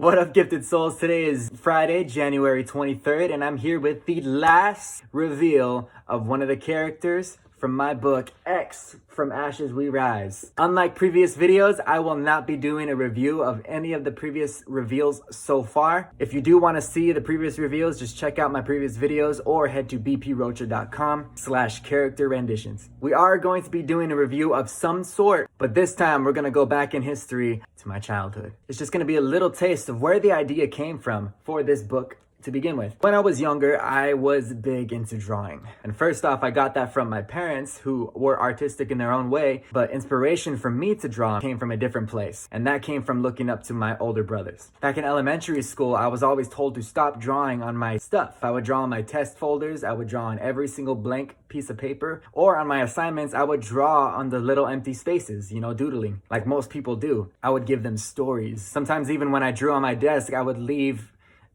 What up, gifted souls? Today is Friday, January 23rd, and I'm here with the last reveal of one of the characters from my book, X, From Ashes We Rise. Unlike previous videos, I will not be doing a review of any of the previous reveals so far. If you do want to see the previous reveals, just check out my previous videos or head to bprocha.com/character renditions. We are going to be doing a review of some sort, but this time we're going to go back in history to my childhood. It's just going to be a little taste of where the idea came from for this book. To begin with, when I was younger, I was big into drawing. And first off, I got that from my parents, who were artistic in their own way, but inspiration for me to draw came from a different place. And that came from looking up to my older brothers. Back in elementary school, I was always told to stop drawing on my stuff. I would draw on my test folders, I would draw on every single blank piece of paper, or on my assignments, I would draw on the little empty spaces, doodling, like most people do. I would give them stories. Sometimes even when I drew on my desk, I would leave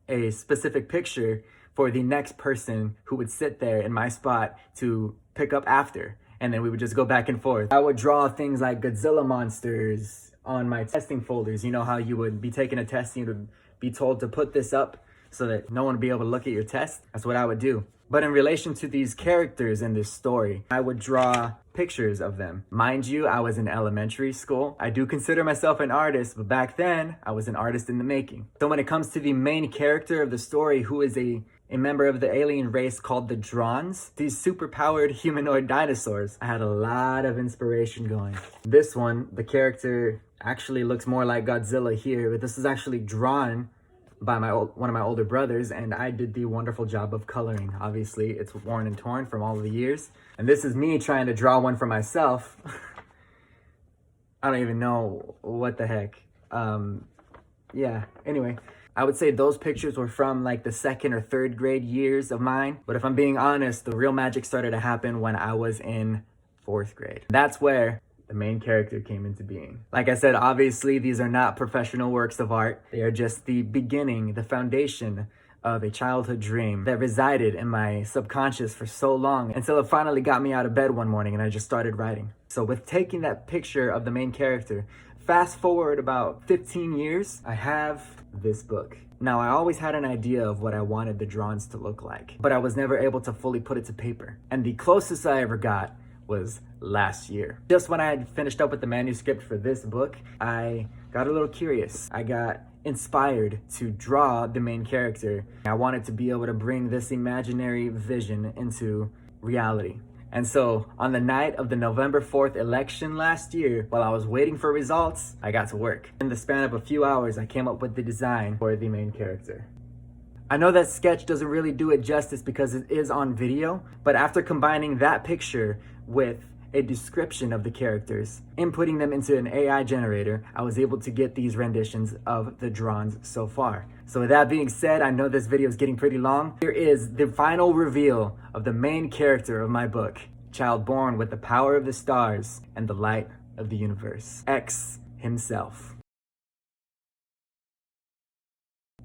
a specific picture for the next person who would sit there in my spot to pick up after. And then we would just go back and forth. I would draw things like Godzilla monsters on my testing folders. You know how you would be taking a test and you would be told to put this up so that no one would be able to look at your test? That's what I would do. But in relation to these characters in this story, I would draw pictures of them. Mind you, I was in elementary school. I do consider myself an artist, but back then, I was an artist in the making. So when it comes to the main character of the story, who is a member of the alien race called the Drons, these super-powered humanoid dinosaurs, I had a lot of inspiration going. This one, the character actually looks more like Godzilla here, but this is actually drawn by one of my older brothers, and I did the wonderful job of coloring. Obviously, it's worn and torn from all of the years. And this is me trying to draw one for myself. I don't even know what the heck. Yeah, anyway. I would say those pictures were from like the second or third grade years of mine. But if I'm being honest, the real magic started to happen when I was in fourth grade. That's where the main character came into being. Like I said, obviously, these are not professional works of art. They are just the beginning, the foundation of a childhood dream that resided in my subconscious for so long until it finally got me out of bed one morning and I just started writing. So with taking that picture of the main character, fast forward about 15 years, I have this book. Now, I always had an idea of what I wanted the drawings to look like, but I was never able to fully put it to paper. And the closest I ever got was last year. Just when I had finished up with the manuscript for this book, I got a little curious. I got inspired to draw the main character. I wanted to be able to bring this imaginary vision into reality. And so on the night of the November 4th election last year, while I was waiting for results, I got to work. In the span of a few hours, I came up with the design for the main character. I know that sketch doesn't really do it justice because it is on video, but after combining that picture with a description of the characters, inputting them into an AI generator, I was able to get these renditions of the drawings so far. So with that being said, I know this video is getting pretty long. Here is the final reveal of the main character of my book, child born with the power of the stars and the light of the universe, X himself.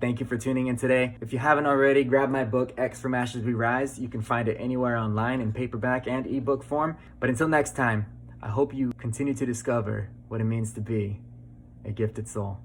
Thank you for tuning in today. If you haven't already, grab my book, X From Ashes We Rise. You can find it anywhere online in paperback and ebook form. But until next time, I hope you continue to discover what it means to be a gifted soul.